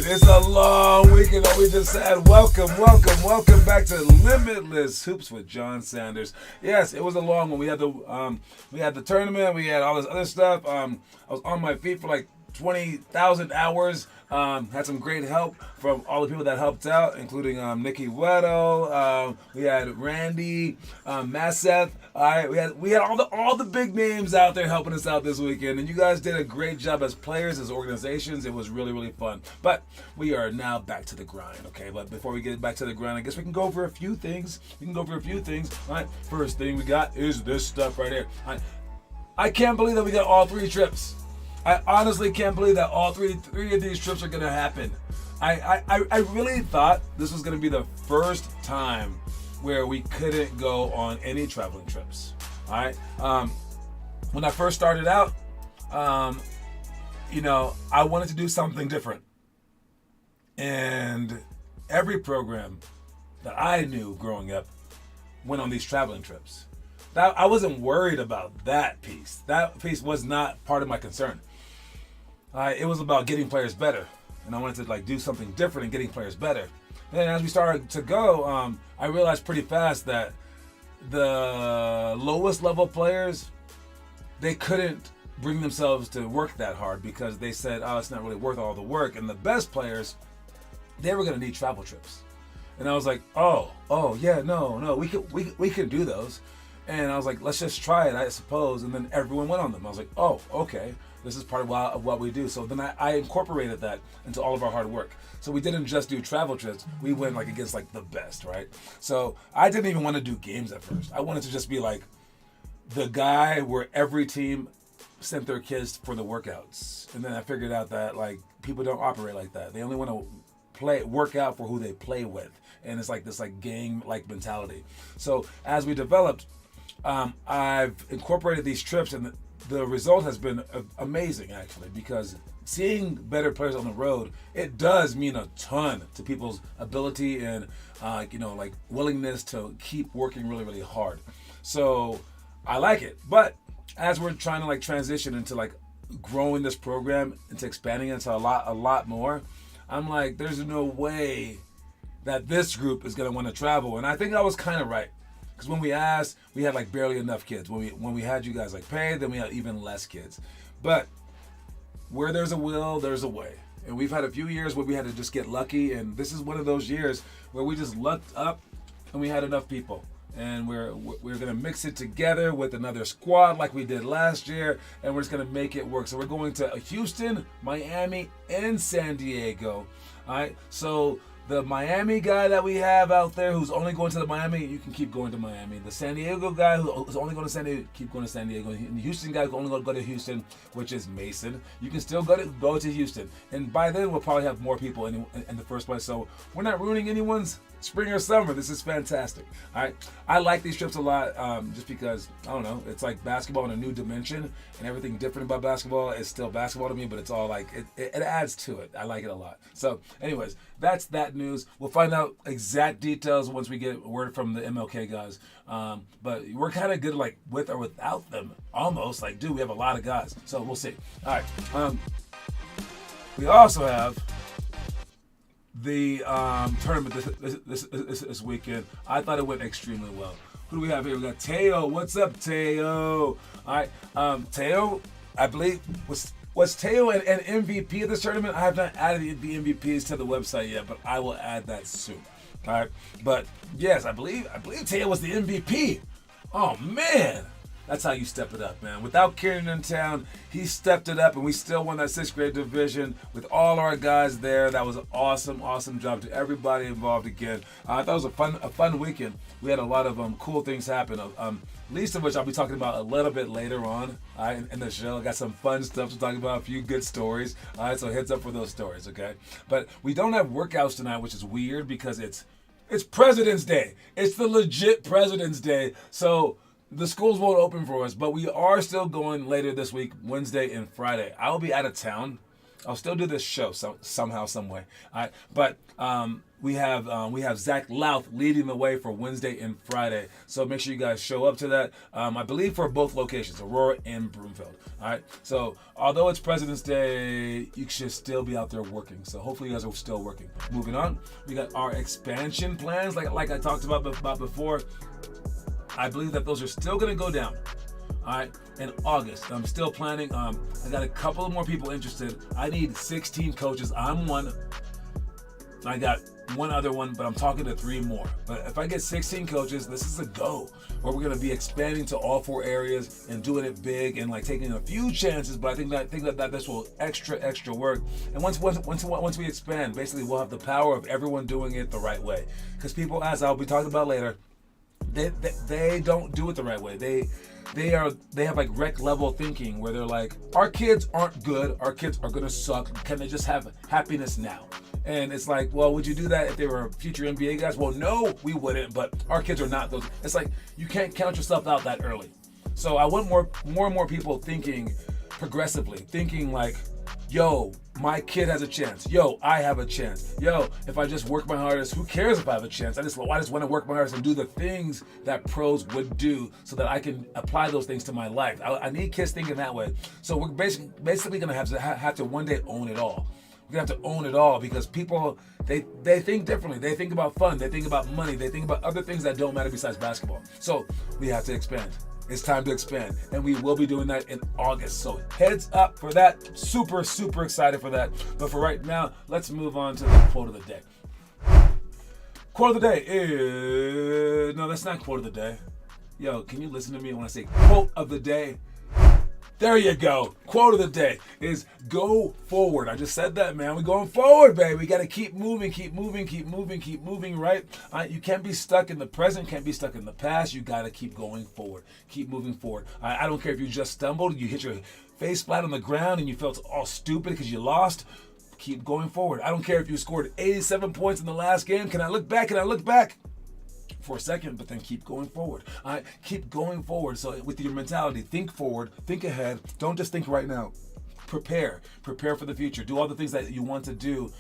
It's a long weekend that we just had. Welcome back to Limitless Hoops with John Sanders. Yes, it was a long one. We had the tournament. We had all this other stuff. I was on my feet for like 20,000 hours. Had some great help from all the people that helped out, including Nikki Weddle. We had Randy, Masseth. We had all the big names out there helping us out this weekend, and you guys did a great job as players, as organizations. It was really fun. But we are now back to the grind, okay? But before we get back to the grind, I guess we can go over a few things. All right. First thing we got is this stuff right here. I can't believe that we got all 3 trips. I honestly can't believe that all three of these trips are going to happen. I really thought this was going to be the first time where we couldn't go on any traveling trips. All right. When I first started out, I wanted to do something different. And every program that I knew growing up went on these traveling trips. I wasn't worried about that piece. That piece was not part of my concern. It was about getting players better, and I wanted to do something different and getting players better. And then as we started to go, I realized pretty fast that the lowest level players, they couldn't bring themselves to work that hard because they said, "Oh, it's not really worth all the work." And the best players, they were going to need travel trips. And I was like, "Oh, yeah, no, we can do those." And I was like, "Let's just try it, I suppose." And then everyone went on them. I was like, "Oh, okay. This is part of what we do." So then I incorporated that into all of our hard work. So we didn't just do travel trips. We went against the best, right? So I didn't even want to do games at first. I wanted to just be the guy where every team sent their kids for the workouts. And then I figured out that people don't operate like that. They only want to work out for who they play with. And it's this gang mentality. So as we developed, I've incorporated these trips, and the result has been amazing, actually, because seeing better players on the road, it does mean a ton to people's ability and willingness to keep working really really hard. So I like it. But as we're trying to transition into growing this program, into expanding it into a lot more, I'm there's no way that this group is going to want to travel. And I think I was kind of right. Because when we asked, we had barely enough kids. When we had you guys paid, then we had even less kids. But where there's a will, there's a way. And we've had a few years where we had to just get lucky. And this is one of those years where we just lucked up and we had enough people. And we're going to mix it together with another squad like we did last year. And we're just going to make it work. So we're going to Houston, Miami, and San Diego. All right. So the Miami guy that we have out there who's only going to the Miami, you can keep going to Miami. The San Diego guy who's only going to San Diego, keep going to San Diego. And the Houston guy who's only going to go to Houston, which is Mason, you can still go to Houston. And by then, we'll probably have more people in the first place. So we're not ruining anyone's spring or summer. This is fantastic. All right. I like these trips a lot just because, I don't know, it's like basketball in a new dimension, and everything different about basketball is still basketball to me, but it's all it adds to it. I like it a lot. So anyways, that's that news. We'll find out exact details once we get word from the MLK guys. But we're kind of good with or without them almost. Dude, we have a lot of guys. So we'll see. All right. We also have the tournament this weekend. I thought it went extremely well. Who do we have here? We got Teo. What's up, Teo? All right. Teo, I believe, was Teo an MVP of this tournament? I have not added the MVPs to the website yet, but I will add that soon. All right. But yes, I believe Teo was the MVP. Oh man. That's how you step it up, man. Without Kieran in town, he stepped it up, and we still won that 6th grade division with all our guys there. That was an awesome job to everybody involved again. I thought it was a fun weekend. We had a lot of cool things happen, least of which I'll be talking about a little bit later on in the show. I got some fun stuff to talk about, a few good stories. All right, so heads up for those stories, okay? But we don't have workouts tonight, which is weird because it's President's Day. It's the legit President's Day, so the schools won't open for us, but we are still going later this week, Wednesday and Friday. I will be out of town. I'll still do this show somehow, some way. All right, but we have Zach Louth leading the way for Wednesday and Friday. So make sure you guys show up to that. I believe for both locations, Aurora and Broomfield. All right. So although it's President's Day, you should still be out there working. So hopefully you guys are still working. Moving on, we got our expansion plans, like I talked about before. I believe that those are still going to go down. All right, in August. I'm still planning. I got a couple of more people interested. I need 16 coaches. I'm one. I got one other one, but I'm talking to 3 more. But if I get 16 coaches, this is a go. Where we're going to be expanding to all 4 areas and doing it big and like taking a few chances. But I think that this will extra work. And once we expand, basically we'll have the power of everyone doing it the right way. Because people, as I'll be talking about later, they don't do it the right way. They have like rec level thinking where they're like, our kids aren't good, our kids are gonna suck. Can they just have happiness now? And it's like, well, would you do that if they were future NBA guys? Well, no, we wouldn't. But our kids are not those. It's like you can't count yourself out that early. So I want more and more people thinking progressively, thinking like, yo, my kid has a chance. Yo, I have a chance. Yo, if I just work my hardest, who cares if I have a chance? I just want to work my hardest and do the things that pros would do so that I can apply those things to my life. I need kids thinking that way. So we're basically going to have to one day own it all. We're going to have to own it all because people, they think differently. They think about fun. They think about money. They think about other things that don't matter besides basketball. So we have to expand. It's time to expand, and we will be doing that in August. So heads up for that. Super excited for that. But for right now, let's move on to the quote of the day. Quote of the day is... No, that's not quote of the day. Yo, can you listen to me when I say quote of the day? There you go. Quote of the day is go forward. I just said that, man. We're going forward, baby. We got to keep moving, right? You can't be stuck in the present, can't be stuck in the past. You got to keep going forward. Keep moving forward. I don't care if you just stumbled, you hit your face flat on the ground and you felt all stupid because you lost. Keep going forward. I don't care if you scored 87 points in the last game. Can I look back? For a second, but then keep going forward. Keep going forward. So with your mentality, think forward, think ahead. Don't just think right now. Prepare for the future. Do all the things that you want to do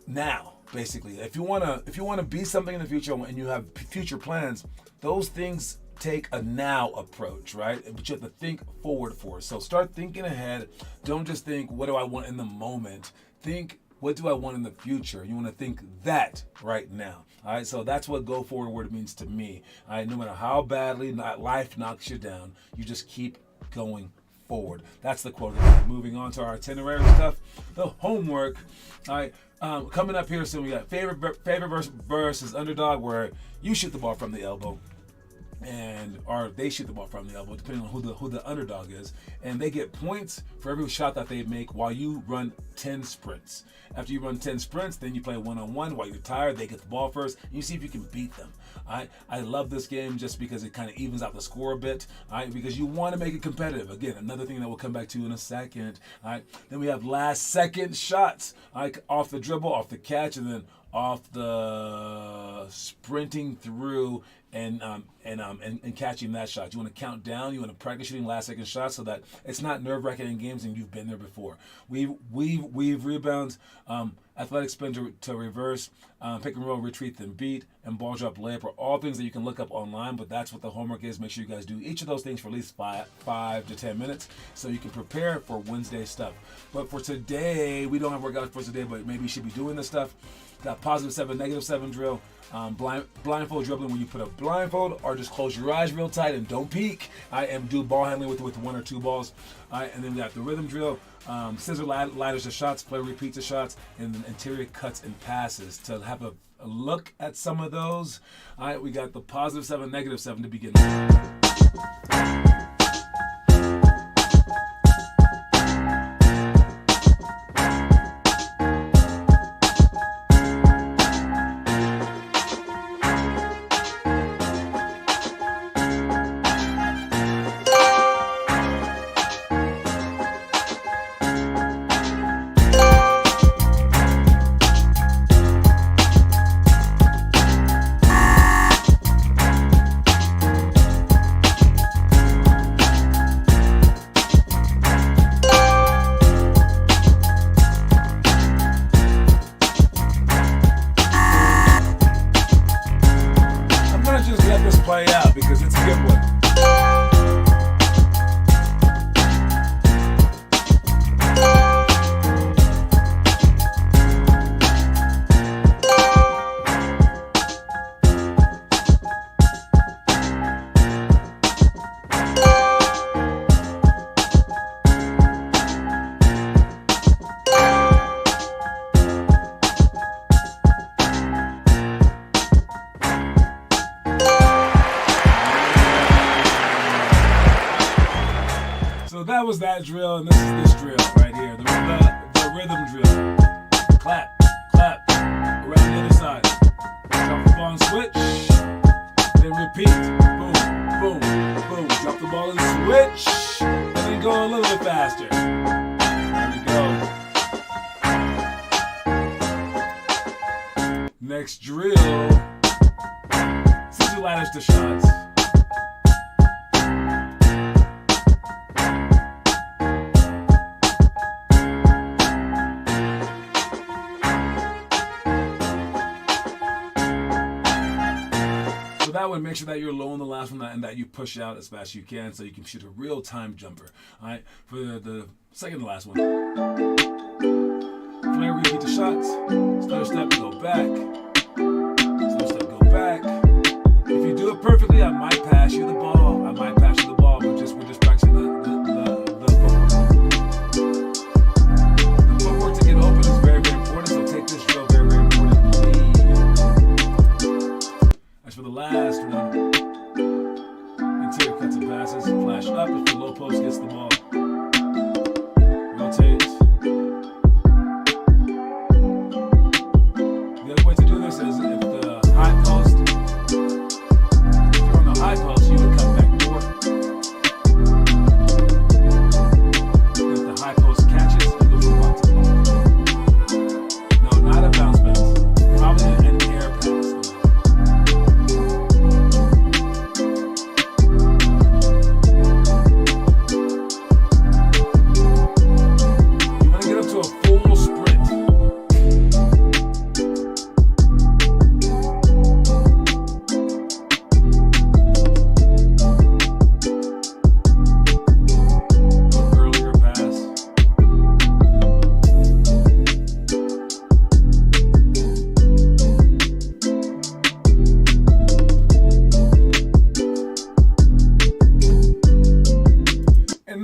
now. Basically, if you wanna be something in the future and you have future plans, those things take a now approach, right? But you have to think forward for it. So start thinking ahead. Don't just think, what do I want in the moment? Think, what do I want in the future? You want to think that right now. All right, so that's what go forward means to me. All right, no matter how badly life knocks you down, you just keep going forward. That's the quote. Moving on to our itinerary stuff, the homework. All right, coming up here soon, we got favorite versus underdog, where you shoot the ball from the elbow. Or they shoot the ball from the elbow, depending on who the underdog is, and they get points for every shot that they make while you run 10 sprints. After you run 10 sprints, then you play one-on-one while you're tired. They get the ball first, and you see if you can beat them. I love this game just because it kind of evens out the score a bit. Because you want to make it competitive. Again, another thing that we'll come back to in a second. Then we have last-second shots, off the dribble, off the catch, and then off the sprinting through and catching that shot. You want to count down. You want to practice shooting last second shots so that it's not nerve-wracking in games and you've been there before. Weave rebounds, athletic spin to reverse, pick and roll, retreat, then beat, and ball drop layup are all things that you can look up online. But that's what the homework is. Make sure you guys do each of those things for at least 5 to 10 minutes so you can prepare for Wednesday stuff. But for today, we don't have workouts for today, but maybe you should be doing this stuff. Got +7, -7 drill, blindfold dribbling where you put a blindfold or just close your eyes real tight and don't peek. And do ball handling with 1 or 2 balls. And then we got the rhythm drill, scissor ladders to shots, player repeats the shots, and then interior cuts and passes. To have a look at some of those, we got the +7, -7 to begin with. So that was that drill, and this is this drill right here. The rhythm drill. Clap, clap, around the other side. Drop the ball and switch. Then repeat. Boom, boom, boom. Drop the ball and switch. And then go a little bit faster. There we go. Next drill. Scissor ladders to shots. That would make sure that you're low on the last one and that you push out as fast as you can so you can shoot a real time jumper. All right, for the second to last one. Flare, repeat the shots. Stutter step, go back. Stutter step, go back. If you do it perfectly, I might pass you the ball. But we're just practicing the footwork. The footwork to get open is very, very important. So take this drill very, very importantly. As for the last one, interior cuts and passes, flash up if the low post gets the ball. Rotate. The other way to do this is if the high post, if you're on the high post, you would cut back north. If the high post catches, you go from block to block. No, not a bounce pass. Probably an air pass.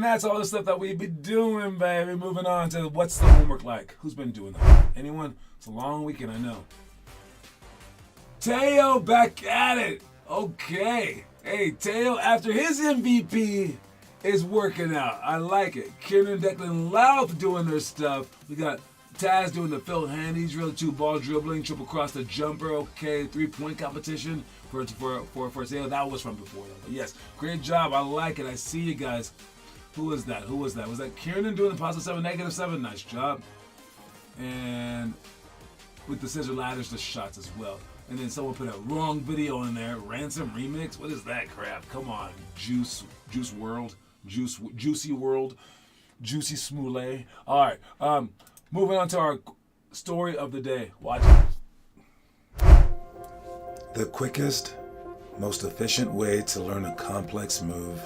That's all the stuff that we've been doing, baby. Moving on to what's the homework like? Who's been doing that? Anyone? It's a long weekend, I know. Teo back at it. Okay. Hey, Teo, after his MVP, is working out. I like it. Kieran and Declan Louth doing their stuff. We got Taz doing the Phil Handy drill, 2-ball dribbling, triple cross the jumper. Okay, 3-point competition for Teo. That was from before, though. But yes, great job. I like it. I see you guys. Who was that? Was that Kieran doing the +7, -7? Nice job. And with the scissor ladders, the shots as well. And then someone put a wrong video in there. Ransom remix? What is that crap? Come on. Juicy World. Juicy Smoulet. All right. Moving on to our story of the day. Watch it. The quickest, most efficient way to learn a complex move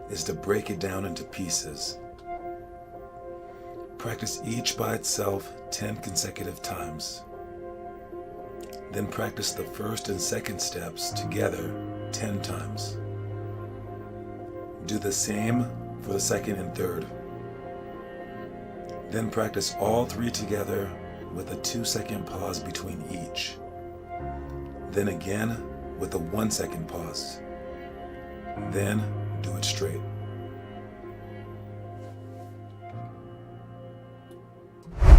is to break it down into pieces. Practice each by itself 10 consecutive times. Then practice the first and second steps together 10 times. Do the same for the second and third. Then practice all three together with a 2-second pause between each. Then again with a 1-second pause. Then do it straight.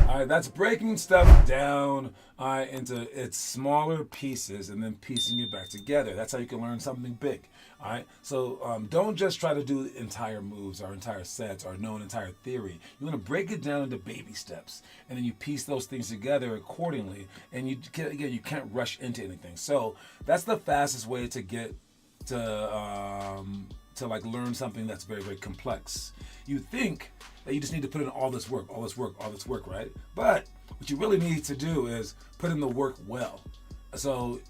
All right, that's breaking stuff down into its smaller pieces and then piecing it back together. That's how you can learn something big. All right, so don't just try to do entire moves or entire sets or know an entire theory. You want to break it down into baby steps, and then you piece those things together accordingly. And you can't rush into anything. So that's the fastest way to get to like learn something that's very, very complex. You think that you just need to put in all this work, right? But what you really need to do is put in the work well. So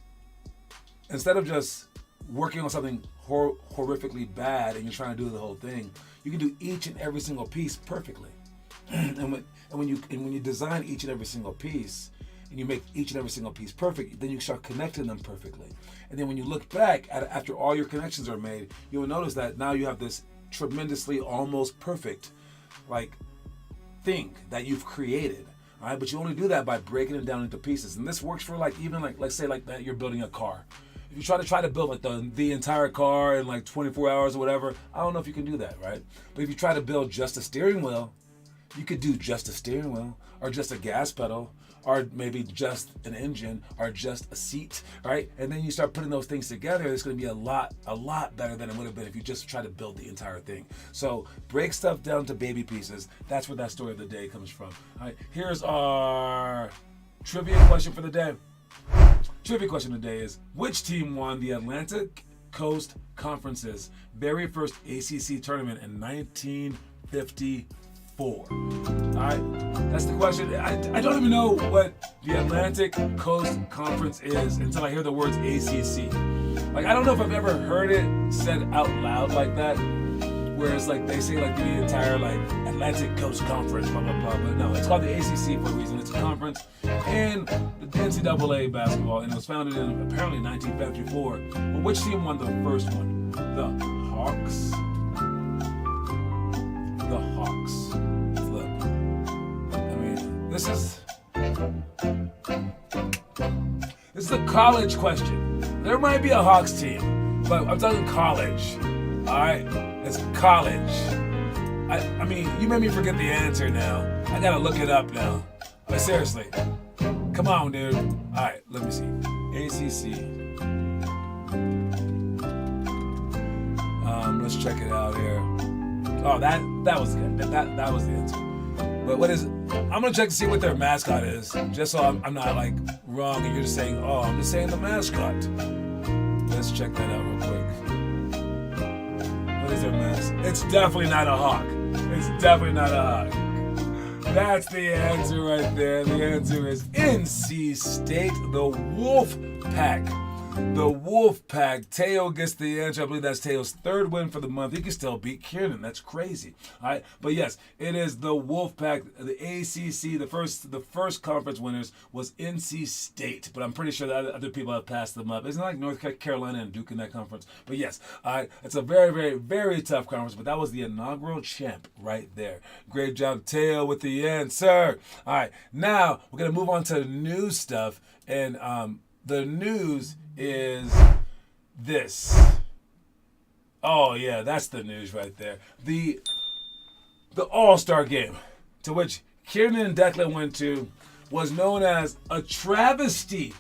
instead of just working on something horrifically bad and you're trying to do the whole thing, you can do each and every single piece perfectly. and when you design each and every single piece, and you make each and every single piece perfect, then you start connecting them perfectly. And then when you look back after all your connections are made, you will notice that now you have this tremendously almost perfect thing that you've created. All right, but you only do that by breaking it down into pieces. And this works for let's say that you're building a car. you try to build like the entire car in like 24 hours or whatever, I don't know if you can do that, right? But if you try to build just a steering wheel, you could do just a steering wheel, or just a gas pedal, or maybe just an engine, or just a seat, right? And then you start putting those things together, it's going to be a lot better than it would have been if you just try to build the entire thing. So break stuff down to baby pieces. That's where that story of the day comes from. All right, here's our trivia question for the day. Trivia question today is, which team won the Atlantic Coast Conference's very first ACC tournament in 1954? Alright, that's the question. I don't even know what the Atlantic Coast Conference is until I hear the words ACC. Like, I don't know if I've ever heard it said out loud like that, where it's like they say like the entire like Atlantic Coast Conference, blah blah blah. But no, it's called the ACC for a reason. It's a conference in the NCAA basketball, and it was founded in apparently 1954. But which team won the first one? The Hawks. The Hawks. Look, I mean, this is a college question. There might be a Hawks team, but I'm talking college. All right, it's college. I mean, you made me forget the answer now. I gotta look it up now. But seriously, come on, dude. All right, let me see. ACC. Let's check it out here. Oh, that was good. That was the answer. But what is it? I'm gonna check to see what their mascot is, just so I'm not like wrong and you're just saying, oh, I'm just saying the mascot. Let's check that out real quick. What is their mascot? It's definitely not a hawk. It's definitely not a hawk. That's the answer right there. The answer is NC State, the Wolf Pack. The Wolf Pack. Teo gets the answer. I believe that's Teo's third win for the month. He can still beat Kieran. That's crazy. All right, but yes, it is the Wolf Pack. The ACC. The first conference winners was NC State, but I'm pretty sure that other people have passed them up. Isn't it like North Carolina and Duke in that conference? But yes, all right, it's a very, very, very tough conference. But that was the inaugural champ right there. Great job, Teo, with the answer. All right, now we're gonna move on to new stuff, and the news is this. Oh yeah, that's the news right there. The All-Star game to which Kieran and Declan went to was known as a travesty.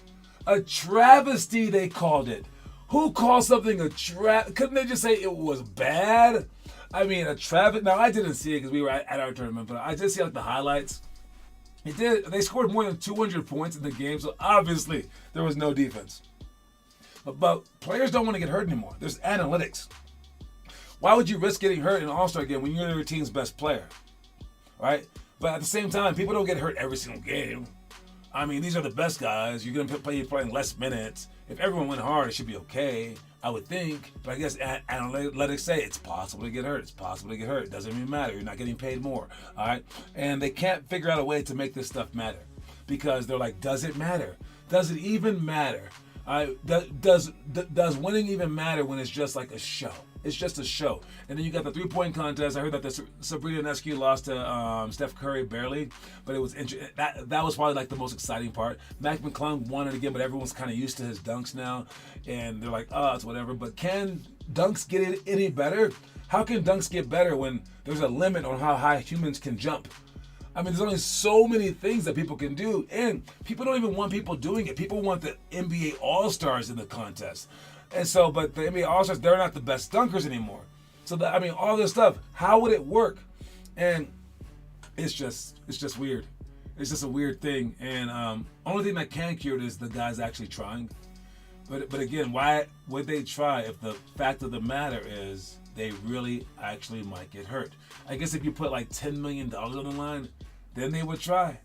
A travesty, they called it. Who called something a couldn't they just say it was bad? I mean, a travesty. Now, I didn't see it because we were at our tournament, but I did see like the highlights. They scored more than 200 points in the game, so obviously there was no defense. But players don't want to get hurt anymore. There's analytics. Why would you risk getting hurt in an All-Star game when you're your team's best player? Right? But at the same time, people don't get hurt every single game. I mean, these are the best guys. You're going to play playing less minutes. If everyone went hard, it should be okay, I would think. But I guess analytics say it's possible to get hurt. It's possible to get hurt. It doesn't even matter. You're not getting paid more. All right? And they can't figure out a way to make this stuff matter. Because they're like, does it matter? Does it even matter? Does winning even matter when it's just like a show? It's just a show. And then you got the three-point contest. I heard that Sabrina Ionescu lost to Steph Curry barely, but it was that was probably like the most exciting part. Mac McClung won it again, but everyone's kind of used to his dunks now, and they're like, oh, it's whatever. But can dunks get any better? How can dunks get better when there's a limit on how high humans can jump? I mean, there's only so many things that people can do, and people don't even want people doing it. People want the NBA All-Stars in the contest. And so, but the NBA All-Stars, they're not the best dunkers anymore. So, I mean, all this stuff, how would it work? And it's just weird. It's just a weird thing. And only thing that can cure it is the guys actually trying. But again, why would they try if the fact of the matter is they really actually might get hurt? I guess if you put like $10 million on the line, then they would try.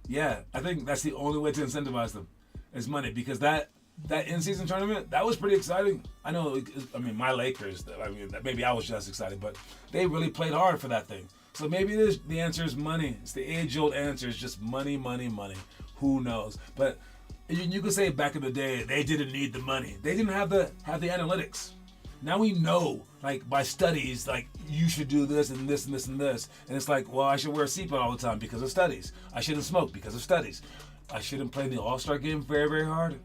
Yeah, I think that's the only way to incentivize them is money, because that in-season tournament, that was pretty exciting. I know, I mean, my Lakers, I mean, maybe I was just excited, but they really played hard for that thing. So maybe the answer is money. It's the age-old answer. It's just money, money, money. Who knows? But you could say back in the day, they didn't need the money. They didn't have the analytics. Now we know, like, by studies, like, you should do this and this and this and this. And it's like, well, I should wear a seatbelt all the time because of studies. I shouldn't smoke because of studies. I shouldn't play in the All-Star game very, very hard.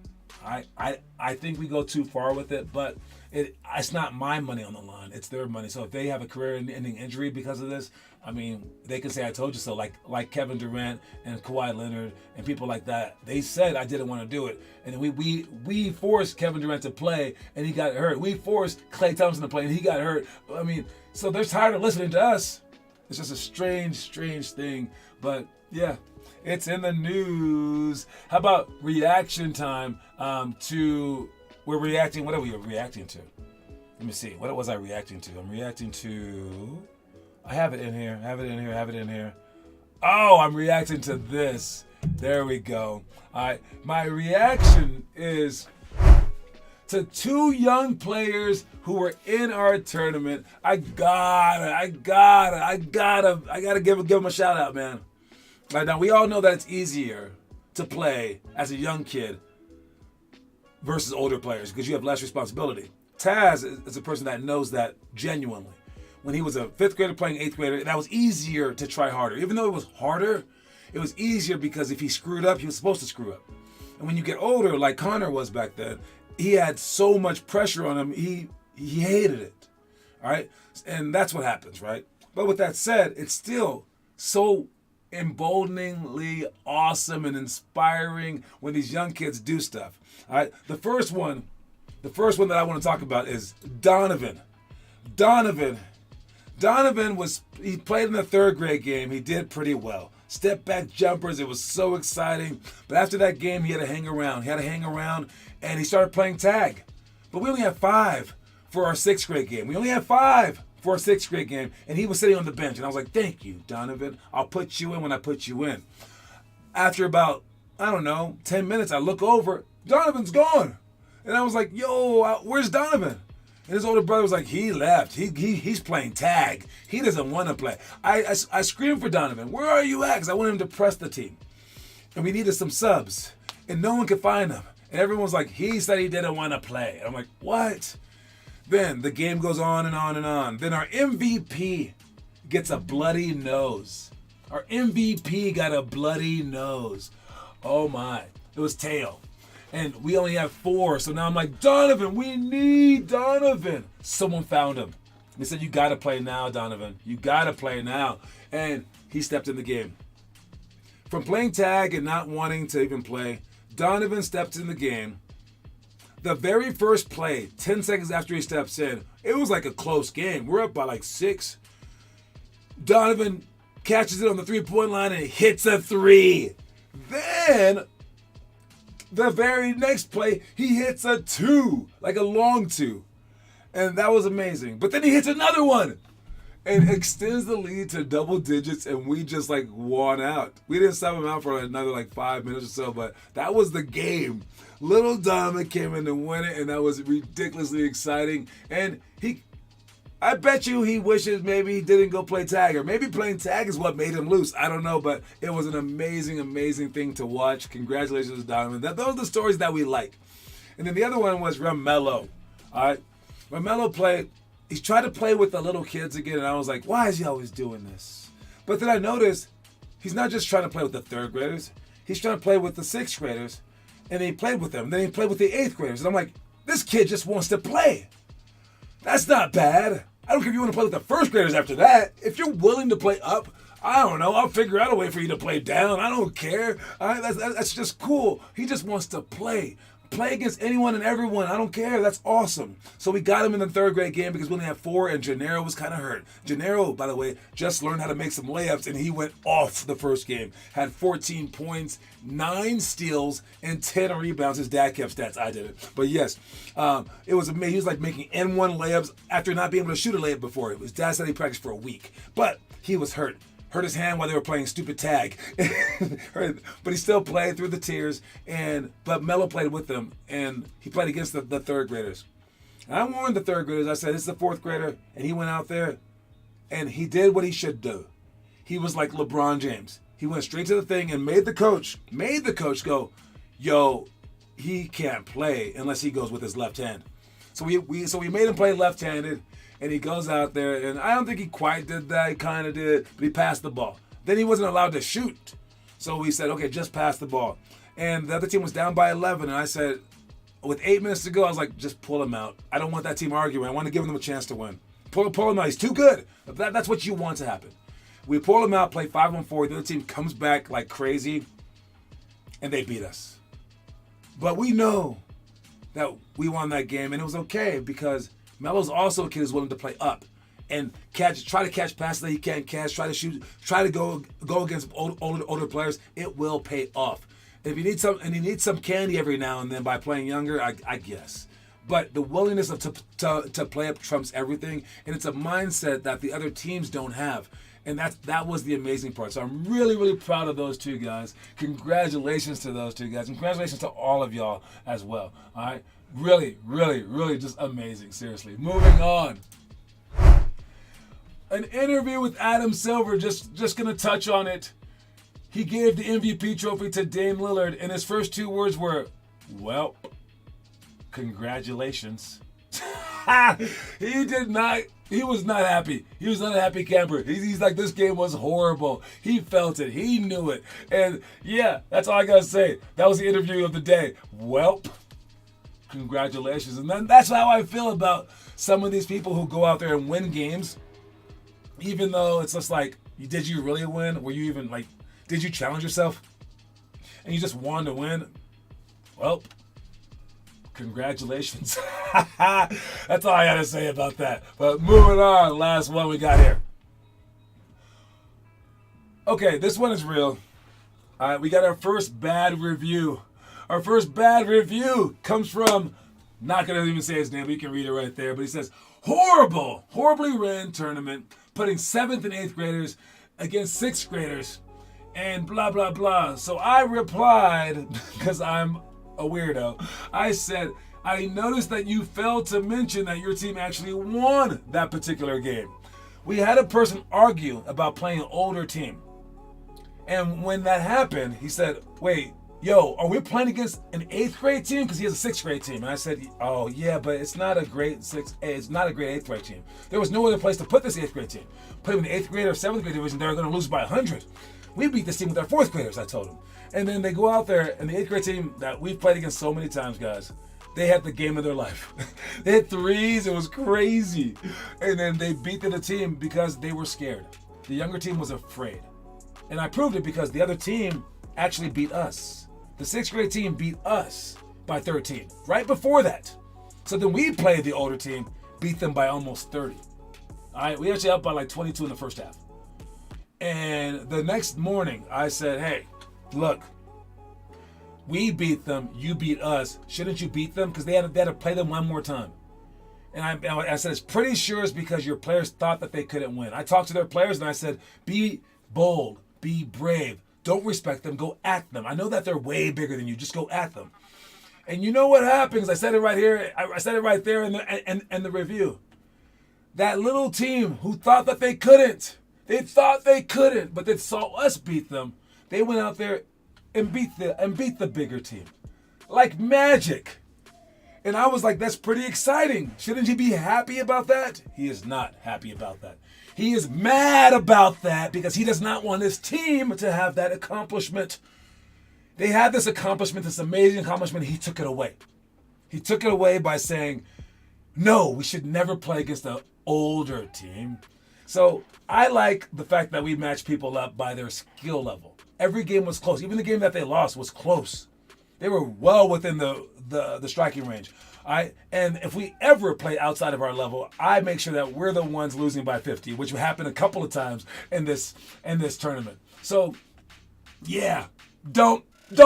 I think we go too far with it, but it's not my money on the line. It's their money. So if they have a career-ending injury because of this, I mean, they can say I told you so. Like Kevin Durant and Kawhi Leonard and people like that. They said I didn't want to do it, and we forced Kevin Durant to play, and he got hurt. We forced Klay Thompson to play, and he got hurt. I mean, so they're tired of listening to us. It's just a strange thing. But yeah, it's in the news. How about reaction time to... We're reacting... What are we reacting to? Let me see. What was I reacting to? I'm reacting to... I have it in here. Oh, I'm reacting to this. There we go. All right. My reaction is to 2 young players who were in our tournament. I gotta give them a shout out, man. Right now, we all know that it's easier to play as a young kid versus older players because you have less responsibility. Taz is a person that knows that genuinely. When he was a 5th grader playing 8th grader, that was easier to try harder. Even though it was harder, it was easier because if he screwed up, he was supposed to screw up. And when you get older, like Connor was back then, he had so much pressure on him, he hated it. All right? And that's what happens, right? But with that said, it's still so emboldeningly awesome and inspiring when these young kids do stuff. All right? The first one that I want to talk about is Donovan. Donovan he played in the 3rd grade game. He did pretty well. Step back jumpers, it was so exciting. But after that game, he had to hang around. And he started playing tag. But we only had 5 for our 6th grade game. And he was sitting on the bench. And I was like, thank you, Donovan. I'll put you in when I put you in. After about, 10 minutes, I look over. Donovan's gone. And I was like, yo, where's Donovan? And his older brother was like, he left. He's playing tag. He doesn't want to play. I screamed for Donovan. Where are you at? Because I wanted him to press the team. And we needed some subs. And no one could find him. And everyone was like, he said he didn't want to play. And I'm like, what? Then the game goes on and on and on. Then our MVP gets a bloody nose. Our MVP got a bloody nose. Oh my. It was Teo. And we only have 4. So now I'm like, Donovan, we need Donovan. Someone found him. They said, you got to play now, Donovan. You got to play now. And he stepped in the game. From playing tag and not wanting to even play, Donovan stepped in the game. The very first play, 10 seconds after he steps in, it was like a close game. We're up by like 6. Donovan catches it on the 3-point line and hits a 3. Then... the very next play, he hits a 2, like a long 2. And that was amazing. But then he hits another one and extends the lead to double digits, and we just like won out. We didn't sub him out for another 5 minutes or so, but that was the game. Little Donovan came in to win it, and that was ridiculously exciting. And I bet you he wishes maybe he didn't go play tag, or maybe playing tag is what made him loose. I don't know, but it was an amazing thing to watch. Congratulations, Donovan. Those are the stories that we like. And then the other one was Romelo. All right, Romelo played. He tried to play with the little kids again, and I was like, why is he always doing this? But then I noticed he's not just trying to play with the 3rd graders. He's trying to play with the 6th graders, and he played with them. Then he played with the 8th graders, and I'm like, this kid just wants to play. That's not bad. I don't care if you want to play with the 1st graders after that. If you're willing to play up, I don't know. I'll figure out a way for you to play down. I don't care. That's just cool. He just wants to play. Play against anyone and everyone. I don't care. That's awesome. So we got him in the 3rd grade game because we only had 4, and Gennaro was kind of hurt. Gennaro, by the way, just learned how to make some layups, and he went off the first game. Had 14 points, 9 steals, and 10 rebounds. His dad kept stats. I did it. But yes, it was amazing. He was like making N1 layups after not being able to shoot a layup before. His dad said he practiced for a week. But he was hurt. Hurt his hand while they were playing stupid tag. But he still played through the tears. But Melo played with them, and he played against the 3rd graders. And I warned the 3rd graders. I said, this is the 4th grader. And he went out there, and he did what he should do. He was like LeBron James. He went straight to the thing and made the coach go, yo, he can't play unless he goes with his left hand. So we made him play left-handed. And he goes out there, and I don't think he quite did that. He kind of did, but he passed the ball. Then he wasn't allowed to shoot. So we said, okay, just pass the ball. And the other team was down by 11, and I said, with 8 minutes to go, I was like, just pull him out. I don't want that team arguing. I want to give them a chance to win. Pull him out. He's too good. That's what you want to happen. We pull him out, play 5-on-4. The other team comes back like crazy, and they beat us. But we know that we won that game, and it was okay because Melo's also a kid who's willing to play up and try to catch passes that he can't catch, try to shoot, try to go against older players. It will pay off. If you need some candy every now and then by playing younger, I guess. But the willingness to play up trumps everything, and it's a mindset that the other teams don't have. And that was the amazing part. So I'm really, really proud of those two guys. Congratulations to those two guys. Congratulations to all of y'all as well. All right? Really, really, really just amazing. Seriously. Moving on. An interview with Adam Silver, just going to touch on it. He gave the MVP trophy to Dame Lillard, and his first 2 words were, well, congratulations. He was not happy. He was not a happy camper. He's like, this game was horrible. He felt it. He knew it. And yeah, that's all I got to say. That was the interview of the day. Welp, congratulations. And then that's how I feel about some of these people who go out there and win games, even though it's just like, did you really win? Were you even like, did you challenge yourself? And you just wanted to win? Well, congratulations. That's all I got to say about that. But moving on, last one we got here. Okay, this one is real. All right, we got our first bad review. Our first bad review comes from, not going to even say his name, but you can read it right there. But he says, horribly ran tournament, putting 7th and 8th graders against 6th graders, and blah, blah, blah. So I replied, because I'm a weirdo, I said, I noticed that you failed to mention that your team actually won that particular game. We had a person argue about playing an older team. And when that happened, he said, wait, yo, are we playing against an 8th grade team? Because he has a 6th grade team. And I said, oh yeah, but it's not a great 8th grade team. There was no other place to put this 8th grade team. Put him in the 8th grade or 7th grade division, they're going to lose by 100. We beat this team with our 4th graders, I told him. And then they go out there, and the 8th grade team that we've played against so many times, guys, they had the game of their life. They had threes. It was crazy. And then they beat the team because they were scared. The younger team was afraid. And I proved it because the other team actually beat us. The 6th grade team beat us by 13, right before that. So then we played the older team, beat them by almost 30. All right, we actually up by like 22 in the first half. And the next morning, I said, hey, look, we beat them, you beat us. Shouldn't you beat them? Because they had to play them one more time. And I said, it's pretty sure it's because your players thought that they couldn't win. I talked to their players and I said, be bold, be brave. Don't respect them, go at them. I know that they're way bigger than you, just go at them. And you know what happens? I said it right here. I said it right there in the review. That little team who thought that they couldn't, but they saw us beat them. They went out there and beat the bigger team, like magic. And I was like, that's pretty exciting. Shouldn't he be happy about that? He is not happy about that. He is mad about that because he does not want his team to have that accomplishment. They had this accomplishment, this amazing accomplishment. He took it away. He took it away by saying, no, we should never play against the older team. So I like the fact that we match people up by their skill level. Every game was close. Even the game that they lost was close. They were well within the striking range. And if we ever play outside of our level, I make sure that we're the ones losing by 50, which happened a couple of times in this tournament. So, yeah, don't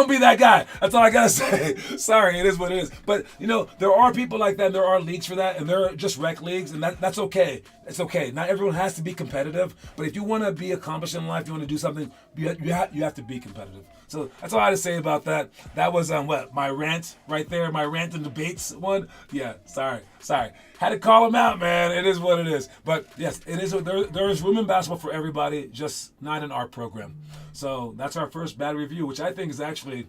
be that guy. That's all I gotta say. Sorry, it is what it is. But there are people like that. And there are leagues for that, and there are just rec leagues, and that's okay. It's okay. Not everyone has to be competitive, but if you want to be accomplished in life, you want to do something, you have to be competitive. So that's all I had to say about that. That was my rant right there, my rant and debates one. Yeah, sorry. Had to call him out, man. It is what it is. But yes, it is. There is room in basketball for everybody, just not in our program. So that's our first bad review, which I think is actually,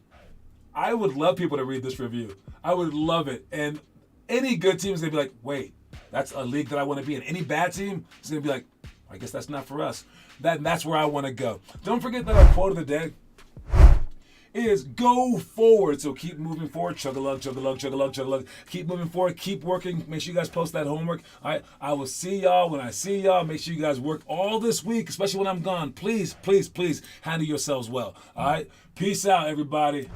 I would love people to read this review. I would love it. And any good team is going to be like, wait, that's a league that I want to be in. Any bad team is going to be like, I guess that's not for us. That's where I want to go. Don't forget that our quote of the day is go forward. So keep moving forward. Chug-a-lug, chug-a-lug, chug-a-lug, chug-a-lug. Keep moving forward. Keep working. Make sure you guys post that homework. All right. I will see y'all when I see y'all. Make sure you guys work all this week, especially when I'm gone. Please, please, please handle yourselves well. All right. Peace out, everybody.